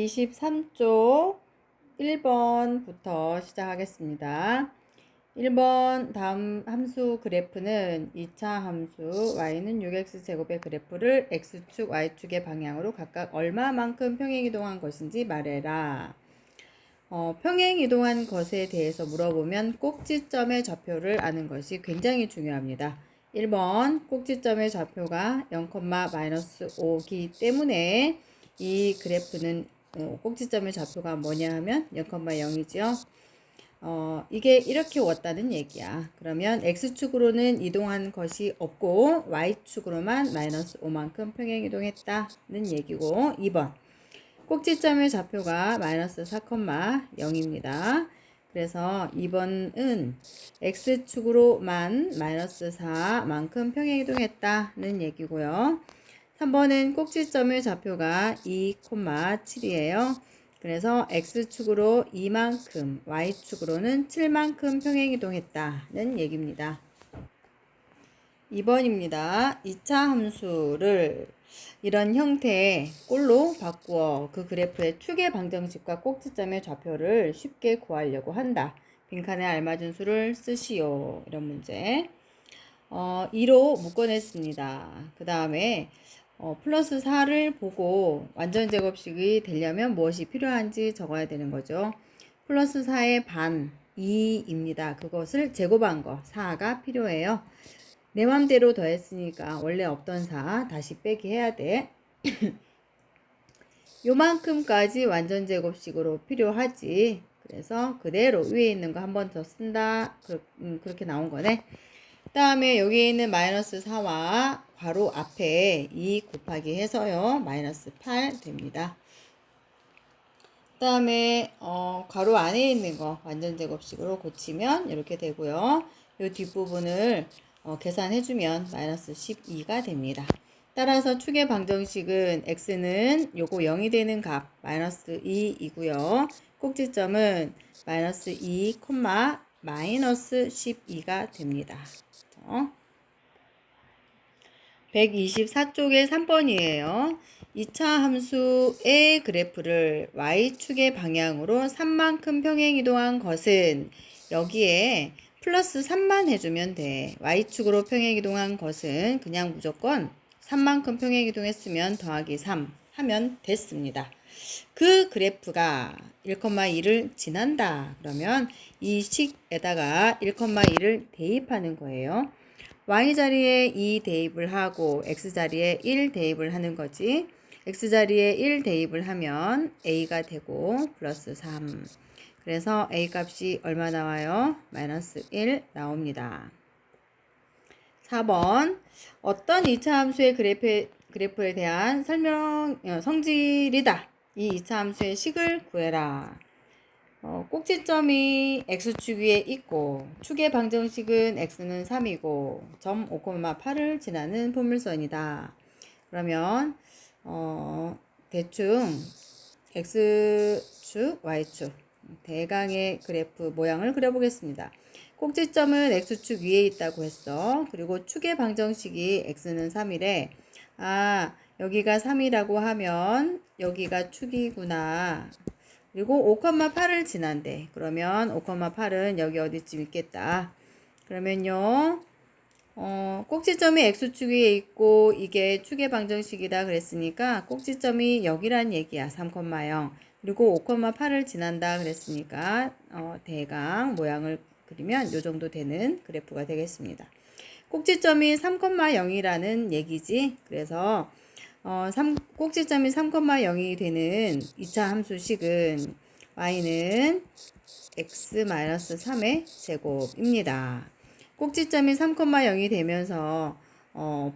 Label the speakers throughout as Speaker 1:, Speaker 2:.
Speaker 1: 23쪽 1번부터 시작하겠습니다. 1번 다음 함수 그래프는 2차 함수 y는 6x제곱의 그래프를 x축, y축의 방향으로 각각 얼마만큼 평행이동한 것인지 말해라. 평행이동한 것에 대해서 물어보면 꼭지점의 좌표를 아는 것이 굉장히 중요합니다. 1번 꼭지점의 좌표가 0,-5기 때문에 이 그래프는 꼭지점의 좌표가 뭐냐 하면 0,0이지요. 이게 이렇게 왔다는 얘기야. 그러면 x축으로는 이동한 것이 없고 y축으로만 -5만큼 평행이동했다는 얘기고, 2번 꼭지점의 좌표가 -4,0입니다. 그래서 2번은 x축으로만 -4만큼 평행이동했다는 얘기고요. 3번은 꼭지점의 좌표가 2,7이에요. 그래서 x축으로 2만큼, y축으로는 7만큼 평행이동했다는 얘기입니다. 2번입니다. 2차 함수를 이런 형태의 꼴로 바꾸어 그 그래프의 축의 방정식과 꼭지점의 좌표를 쉽게 구하려고 한다. 빈칸에 알맞은 수를 쓰시오. 이런 문제. 2로 묶어냈습니다. 그 다음에 플러스 4를 보고 완전 제곱식이 되려면 무엇이 필요한지 적어야 되는 거죠. 플러스 4의 반 2입니다. 그것을 제곱한 거 4가 필요해요. 내 맘대로 더했으니까 원래 없던 4 다시 빼기 해야 돼. 요만큼까지 완전 제곱식으로 필요하지. 그래서 그대로 위에 있는 거 한 번 더 쓴다. 그렇게 나온 거네. 그 다음에 여기 있는 -4와 괄호 앞에 2 곱하기 해서요. -8 됩니다. 그 다음에 괄호 안에 있는 거 완전 제곱식으로 고치면 이렇게 되고요. 이 뒷부분을 계산해주면 -12가 됩니다. 따라서 축의 방정식은 x는 요거 0이 되는 값 -2이고요. 꼭지점은 -2, -12가 됩니다. 124쪽의 3번이에요. 2차 함수의 그래프를 y축의 방향으로 3만큼 평행이동한 것은 여기에 플러스 3만 해주면 돼. y축으로 평행이동한 것은 그냥 무조건 3만큼 평행이동했으면 더하기 3 하면 됐습니다. 그 그래프가 1,2를 지난다. 그러면 이 식에다가 1,2를 대입하는 거예요. y자리에 2 대입을 하고 x자리에 1 대입을 하는 거지. x자리에 1 대입을 하면 a가 되고 플러스 3. 그래서 a 값이 얼마 나와요? -1 나옵니다. 4번 어떤 2차 함수의 그래프에 대한 성질이다. 이 2차 함수의 식을 구해라. 꼭지점이 x축 위에 있고 축의 방정식은 x는 3이고 점 5,8을 지나는 포물선이다. 그러면 대충 x축, y축 대강의 그래프 모양을 그려보겠습니다. 꼭지점은 x축 위에 있다고 했어. 그리고 축의 방정식이 x는 3이래. 여기가 3이라고 하면 여기가 축이구나. 그리고 5,8을 지난대. 그러면 5,8은 여기 어디쯤 있겠다. 그러면요. 꼭지점이 x축 위에 있고 이게 축의 방정식이다 그랬으니까 꼭지점이 여기란 얘기야. 3,0. 그리고 5,8을 지난다 그랬으니까 대강 모양을 그리면 요 정도 되는 그래프가 되겠습니다. 꼭지점이 3,0이라는 얘기지. 그래서 꼭지점이 3,0이 되는 2차 함수식은 y는 x-3의 제곱입니다. 꼭지점이 3,0이 되면서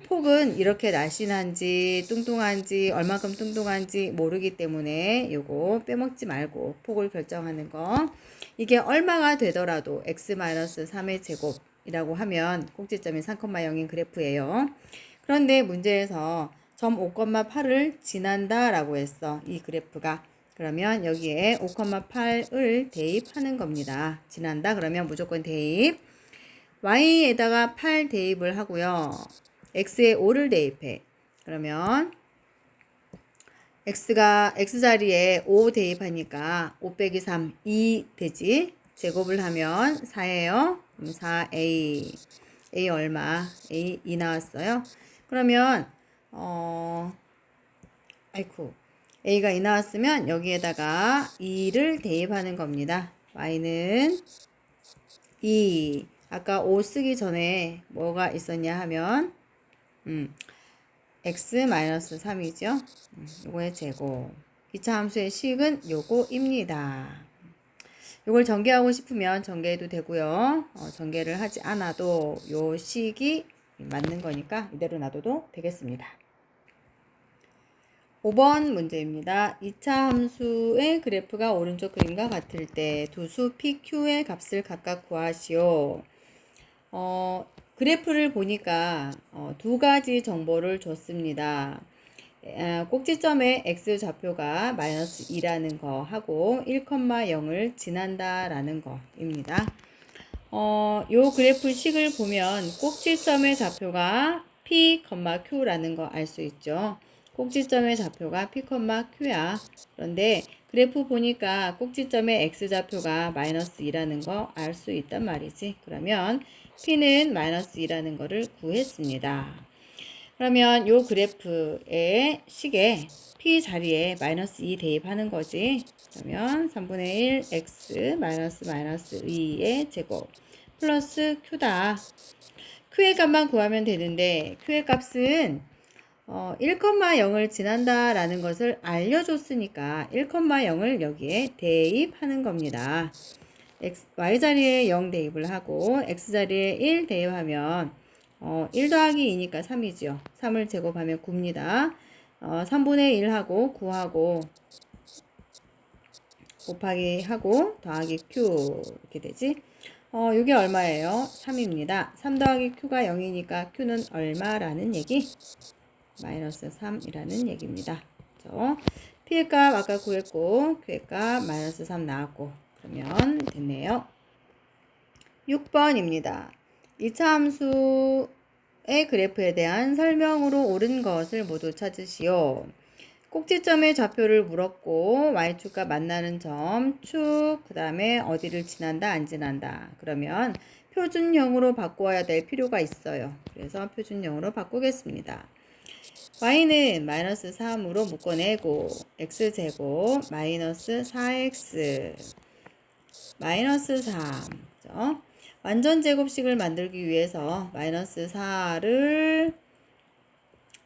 Speaker 1: 폭은 이렇게 날씬한지 뚱뚱한지 얼마큼 뚱뚱한지 모르기 때문에 요거 빼먹지 말고 폭을 결정하는 거. 이게 얼마가 되더라도 x-3의 제곱이라고 하면 꼭지점이 3,0인 그래프예요. 그런데 문제에서 점 5,8을 지난다 라고 했어. 이 그래프가. 그러면 여기에 5,8을 대입하는 겁니다. 지난다 그러면 무조건 대입. y에다가 8 대입을 하고요. x에 5를 대입해. 그러면 x자리에 5 대입하니까 5 빼기 3, 2 되지. 제곱을 하면 4예요. 그럼 4a. a 얼마? a 2 나왔어요. 그러면 아이쿠. a가 2 나왔으면 여기에다가 2를 대입하는 겁니다. y는 2. 아까 5 쓰기 전에 뭐가 있었냐 하면 x-3이죠. 요거의 제곱. 2차 함수의 식은 요거입니다. 요걸 전개하고 싶으면 전개해도 되고요. 전개를 하지 않아도 요 식이 맞는 거니까 이대로 놔둬도 되겠습니다. 5번 문제입니다. 2차 함수의 그래프가 오른쪽 그림과 같을 때 두 수 PQ의 값을 각각 구하시오. 그래프를 보니까 두 가지 정보를 줬습니다. 꼭지점의 x좌표가 마이너스 2라는 거 하고 1,0을 지난다 라는 거입니다. 요 그래프 식을 보면 꼭지점의 좌표가 p, q라는 거 알 수 있죠. 꼭지점의 좌표가 p, q야. 그런데 그래프 보니까 꼭지점의 x좌표가 마이너스 2라는 거 알 수 있단 말이지. 그러면 p는 마이너스 2라는 거를 구했습니다. 그러면 요 그래프의 식에 p 자리에 마이너스 2 대입하는 거지. 그러면 3분의 1 x 마이너스 2의 제곱 플러스 q다. q의 값만 구하면 되는데 q의 값은 1,0을 지난다 라는 것을 알려줬으니까 1,0을 여기에 대입하는 겁니다. y자리에 0 대입을 하고 x자리에 1 대입하면 1 더하기 2니까 3이죠. 3을 제곱하면 9입니다. 3분의 1하고 9하고 곱하기 하고 더하기 q 이렇게 되지. 이게 얼마예요? 3입니다. 3 더하기 q가 0이니까 q는 얼마라는 얘기? 마이너스 3이라는 얘기입니다. 그렇죠? p의 값 아까 구했고 q의 값 마이너스 3 나왔고 그러면 됐네요. 6번입니다. 2차 함수의 그래프에 대한 설명으로 옳은 것을 모두 찾으시오. 꼭지점의 좌표를 물었고 y축과 만나는 점, 축, 그 다음에 어디를 지난다 안 지난다. 그러면 표준형으로 바꿔야 될 필요가 있어요. 그래서 표준형으로 바꾸겠습니다. y는 마이너스 3으로 묶어내고 x제곱 마이너스 4x 마이너스 3 그죠? 완전 제곱식을 만들기 위해서 마이너스 4를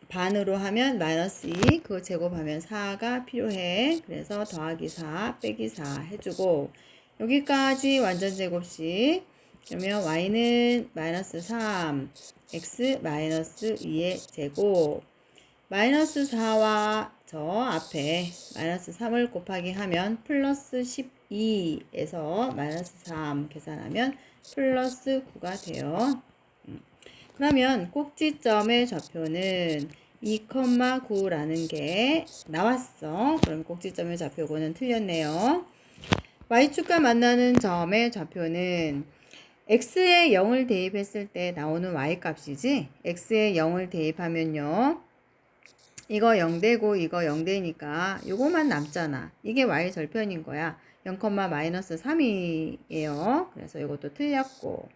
Speaker 1: 반으로 하면 마이너스 2 그거 제곱하면 4가 필요해. 그래서 더하기 4 빼기 4 해주고 여기까지 완전 제곱식. 그러면 y는 마이너스 3 x 마이너스 2의 제곱 마이너스 4와 저 앞에 마이너스 3을 곱하기 하면 플러스 12에서 마이너스 3 계산하면 플러스 9가 돼요. 그러면 꼭지점의 좌표는 2,9라는 게 나왔어. 그럼 꼭지점의 좌표고는 틀렸네요. y축과 만나는 점의 좌표는 x에 0을 대입했을 때 나오는 y값이지. x에 0을 대입하면요. 이거 0되고 이거 0되니까 요거만 남잖아. 이게 y 절편인 거야. 0, 마이너스 3이에요. 그래서 이것도 틀렸고.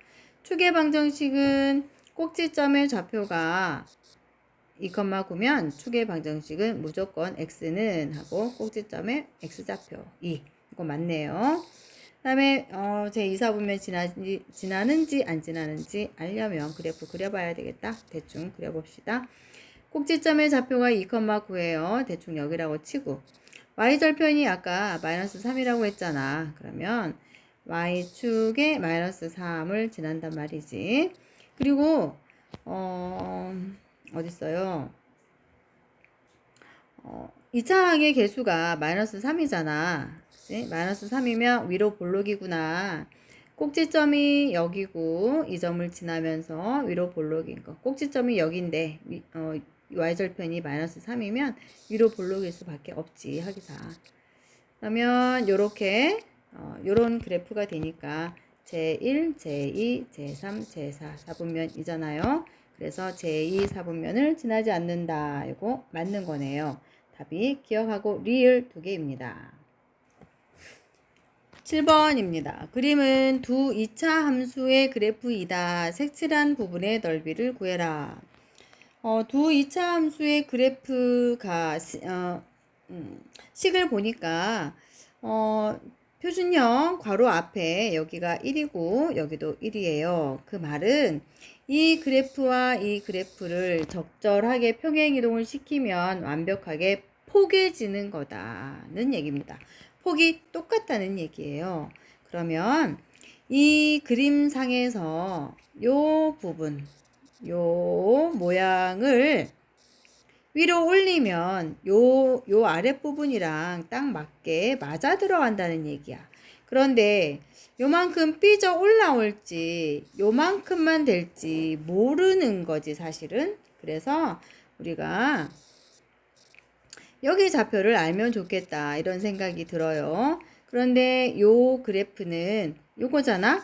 Speaker 1: 축의 방정식은 꼭지점의 좌표가 2,9면 축의 방정식은 무조건 x는 하고 꼭지점의 x좌표 2. 이거 맞네요. 그 다음에 제2사분면 지나는지 안 지나는지 알려면 그래프 그려봐야 되겠다. 대충 그려봅시다. 꼭지점의 좌표가 2,9예요. 대충 여기라고 치고 y절편이 아까 마이너스 3이라고 했잖아. 그러면 y축에 마이너스 3을 지난단 말이지. 그리고 어딨어요? 2차항의 개수가 마이너스 3이잖아. 그치? 마이너스 3이면 위로 볼록이구나. 꼭지점이 여기고 이 점을 지나면서 위로 볼록인 거. 꼭지점이 여기인데 y절편이 마이너스 3이면 위로 볼록일 수밖에 없지. 하기사. 그러면 요렇게 요런 그래프가 되니까 제1, 제2, 제3, 제4 사분면이잖아요. 그래서 제2 사분면을 지나지 않는다. 이거 맞는 거네요. 답이 기억하고 리을 2개입니다. 7번입니다. 그림은 두 2차 함수의 그래프이다. 색칠한 부분의 넓이를 구해라. 두 2차 함수의 그래프가 식을 보니까 표준형 괄호 앞에 여기가 1이고 여기도 1이에요. 그 말은 이 그래프와 이 그래프를 적절하게 평행이동을 시키면 완벽하게 포개지는 거다는 얘기입니다. 폭이 똑같다는 얘기예요. 그러면 이 그림상에서 요 부분, 요 모양을 위로 올리면 요 아랫부분이랑 딱 맞게 맞아 들어간다는 얘기야. 그런데 요만큼 삐져 올라올지 요만큼만 될지 모르는 거지 사실은. 그래서 우리가 여기 좌표를 알면 좋겠다 이런 생각이 들어요. 그런데 요 그래프는 요거잖아.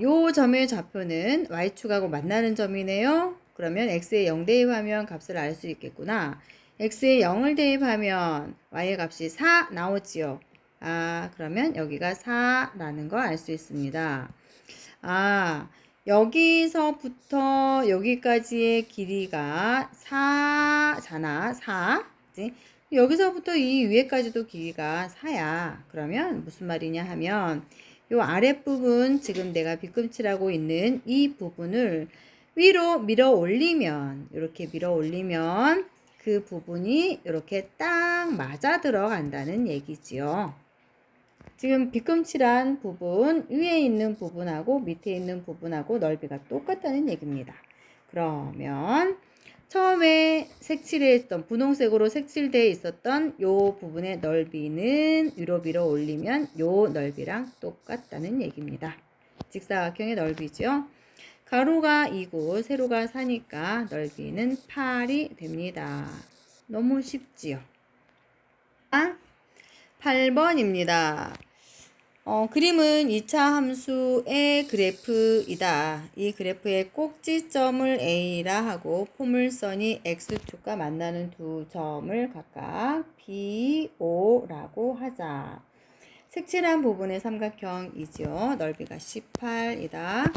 Speaker 1: 요 점의 좌표는 y축하고 만나는 점이네요. 그러면 x에 0 대입하면 값을 알 수 있겠구나. x에 0을 대입하면 y의 값이 4 나오지요. 그러면 여기가 4라는 거 알 수 있습니다. 여기서부터 여기까지의 길이가 4잖아. 4. 그치? 여기서부터 이 위에까지도 길이가 4야. 그러면 무슨 말이냐 하면 요 아랫부분 지금 내가 빗금칠하고 있는 이 부분을 위로 밀어 올리면 이렇게 밀어 올리면 그 부분이 이렇게 딱 맞아 들어간다는 얘기지요. 지금 빗금칠한 부분 위에 있는 부분하고 밑에 있는 부분하고 넓이가 똑같다는 얘기입니다. 그러면 처음에 색칠했던 분홍색으로 색칠되어 있었던 요 부분의 넓이는 위로 밀어 올리면 요 넓이랑 똑같다는 얘기입니다. 직사각형의 넓이죠. 가로가 2고 세로가 4니까 넓이는 8이 됩니다. 너무 쉽지요. 8번입니다. 그림은 2차 함수의 그래프이다. 이 그래프의 꼭지점을 A라 하고 포물선이 X축과 만나는 두 점을 각각 B, O라고 하자. 색칠한 부분의 삼각형이지요. 넓이가 18이다.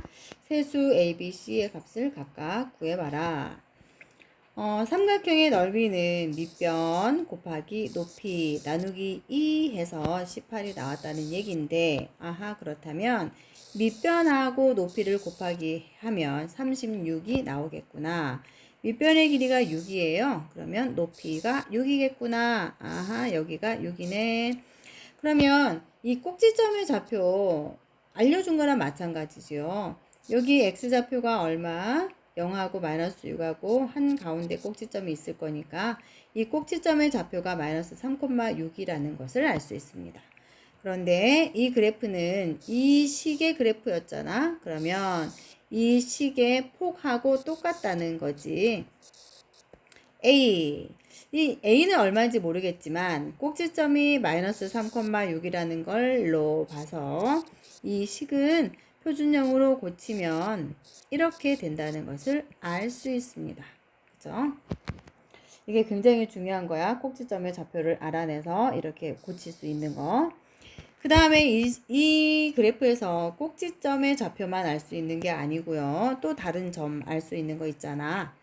Speaker 1: 세수 A, B, C의 값을 각각 구해봐라. 삼각형의 넓이는 밑변 곱하기 높이 나누기 2 해서 18이 나왔다는 얘기인데 그렇다면 밑변하고 높이를 곱하기 하면 36이 나오겠구나. 밑변의 길이가 6이에요. 그러면 높이가 6이겠구나. 여기가 6이네. 그러면 이 꼭지점의 좌표 알려준 거랑 마찬가지죠. 여기 x좌표가 얼마? 0하고 마이너스 6하고 한 가운데 꼭지점이 있을 거니까 이 꼭지점의 좌표가 마이너스 3,6이라는 것을 알 수 있습니다. 그런데 이 그래프는 이 식의 그래프였잖아. 그러면 이 식의 폭하고 똑같다는 거지. 이 A는 얼마인지 모르겠지만 꼭지점이 마이너스 3,6이라는 걸로 봐서 이 식은 표준형으로 고치면 이렇게 된다는 것을 알 수 있습니다. 그죠? 이게 굉장히 중요한 거야. 꼭지점의 좌표를 알아내서 이렇게 고칠 수 있는 거. 그 다음에 이 그래프에서 꼭지점의 좌표만 알 수 있는 게 아니고요. 또 다른 점 알 수 있는 거 있잖아.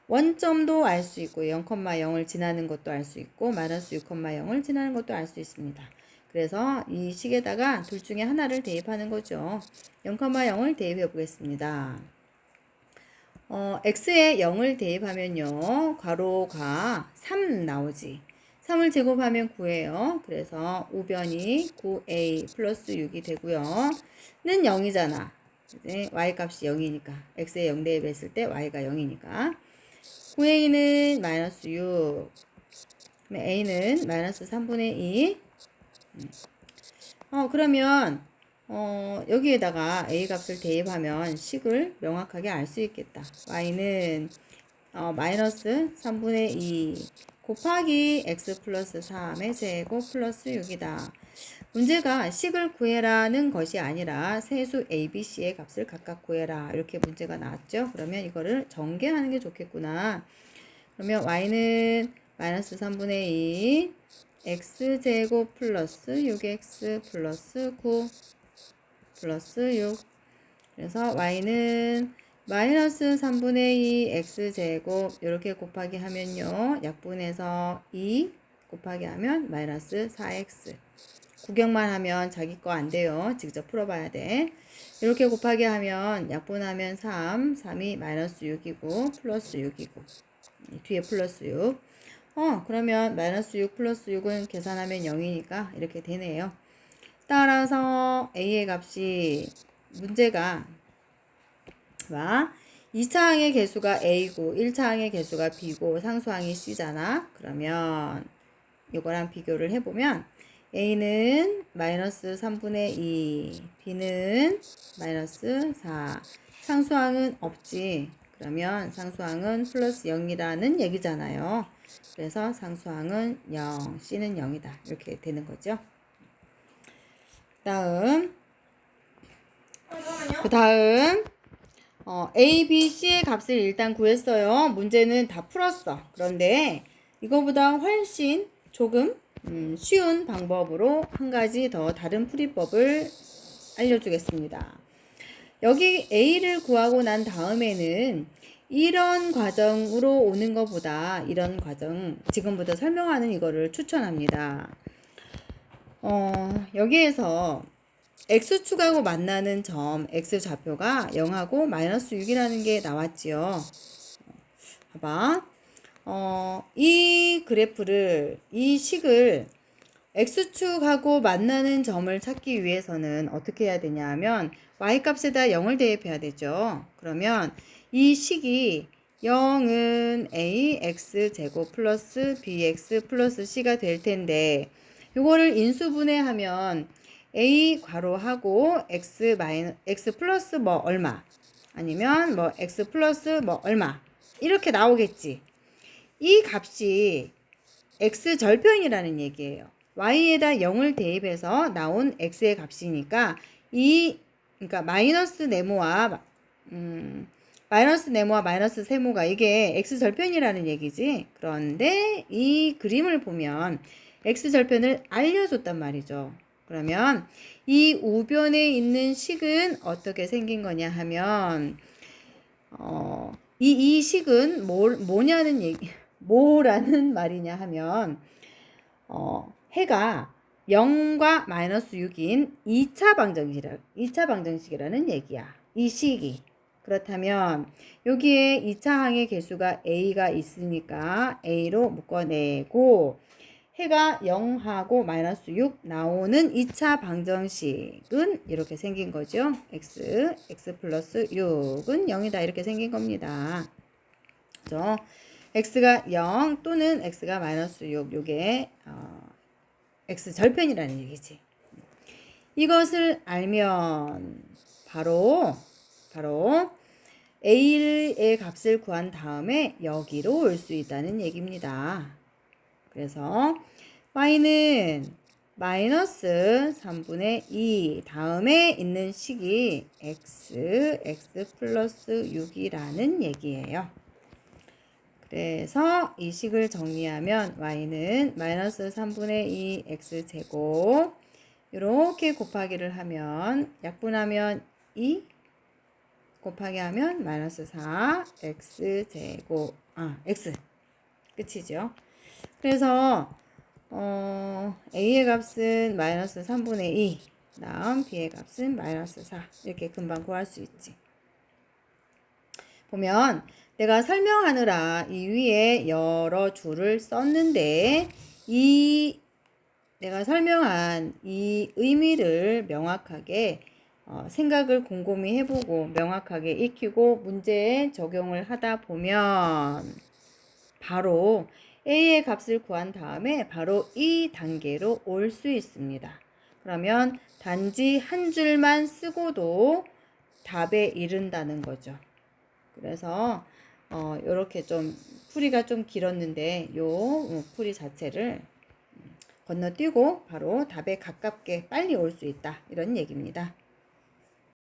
Speaker 1: 원점도 알 수 있고 0,0을 지나는 것도 알 수 있고 마이너스 6,0을 지나는 것도 알 수 있습니다. 그래서 이 식에다가 둘 중에 하나를 대입하는 거죠. 0,0을 대입해 보겠습니다. x에 0을 대입하면요. 괄호가 3 나오지. 3을 제곱하면 9예요. 그래서 우변이 9a 플러스 6이 되고요. 는 0이잖아. 이제 y 값이 0이니까. x에 0 대입했을 때 y가 0이니까. 9a는 마이너스 6. a는 마이너스 3분의 2. 그러면 여기에다가 a 값을 대입하면 식을 명확하게 알 수 있겠다. y는 마이너스 3분의 2 곱하기 x 플러스 3의 제곱 플러스 6이다. 문제가 식을 구해라는 것이 아니라 세수 a, b, c의 값을 각각 구해라. 이렇게 문제가 나왔죠. 그러면 이거를 전개하는 게 좋겠구나. 그러면 y는 마이너스 3분의 2 x제곱 플러스 6x 플러스 9 플러스 6. 그래서 y는 마이너스 3분의 2 x제곱 이렇게 곱하기 하면요. 약분해서 2 곱하기 하면 마이너스 4x. 구경만 하면 자기 거 안 돼요. 직접 풀어봐야 돼. 이렇게 곱하기 하면 약분하면 3, 3이 마이너스 6이고 플러스 6이고 뒤에 플러스 6. 그러면 마이너스 6 플러스 6은 계산하면 0이니까 이렇게 되네요. 따라서 a의 값이 문제가 2차 항의 개수가 a고 1차 항의 개수가 b고 상수항이 c잖아. 그러면 이거랑 비교를 해보면 a는 마이너스 3분의 2, b는 마이너스 4. 상수항은 없지. 그러면 상수항은 플러스 0이라는 얘기잖아요. 그래서 상수항은 0, c는 0이다. 이렇게 되는 거죠. 그 다음 A, B, C의 값을 일단 구했어요. 문제는 다 풀었어. 그런데 이거보다 훨씬 조금 쉬운 방법으로 한 가지 더 다른 풀이법을 알려주겠습니다. 여기 A를 구하고 난 다음에는 이런 과정으로 오는 것보다 이런 과정 지금부터 설명하는 이거를 추천합니다. 여기에서 x축하고 만나는 점 x좌표가 0하고 마이너스 6이라는 게 나왔지요. 봐봐. 이 그래프를 이 식을 x축하고 만나는 점을 찾기 위해서는 어떻게 해야 되냐 하면 y값에다 0을 대입해야 되죠. 그러면 이 식이 0은 ax제곱 플러스 bx 플러스 c가 될 텐데 요거를 인수분해하면 a 괄호하고 x 플러스 뭐 얼마 아니면 뭐 x 플러스 뭐 얼마 이렇게 나오겠지. 이 값이 x 절편이라는 얘기예요. y에다 0을 대입해서 나온 x의 값이니까 그러니까 마이너스 네모와 마이너스 세모가 이게 x 절편이라는 얘기지. 그런데 이 그림을 보면 x 절편을 알려줬단 말이죠. 그러면 이 우변에 있는 식은 어떻게 생긴 거냐 하면 이 식은 뭐라는 말이냐 하면 해가 0과 마이너스 6인 2차 방정식이라는 얘기야. 이 식이. 그렇다면 여기에 2차 항의 개수가 a가 있으니까 a로 묶어내고 해가 0하고 마이너스 6 나오는 2차 방정식은 이렇게 생긴 거죠. x 플러스 6은 0이다. 이렇게 생긴 겁니다. 그죠? x가 0 또는 x가 마이너스 6 요게 x 절편이라는 얘기지. 이것을 알면 바로 a의 값을 구한 다음에 여기로 올 수 있다는 얘기입니다. 그래서 y는 마이너스 3분의 2 다음에 있는 식이 x 플러스 6이라는 얘기예요. 그래서 이 식을 정리하면 y는 마이너스 3분의 2 x제곱 이렇게 곱하기를 하면 약분하면 2 곱하기 하면 마이너스 4 x제곱 x 끝이죠. 그래서 a의 값은 마이너스 3분의 2 다음 b의 값은 마이너스 4 이렇게 금방 구할 수 있지. 보면 내가 설명하느라 이 위에 여러 줄을 썼는데 내가 설명한 이 의미를 명확하게 생각을 곰곰이 해보고 명확하게 익히고 문제에 적용을 하다 보면 바로 a의 값을 구한 다음에 바로 이 단계로 올 수 있습니다. 그러면 단지 한 줄만 쓰고도 답에 이른다는 거죠. 그래서 요렇게 좀 풀이가 좀 길었는데 요 풀이 자체를 건너뛰고 바로 답에 가깝게 빨리 올 수 있다 이런 얘기입니다.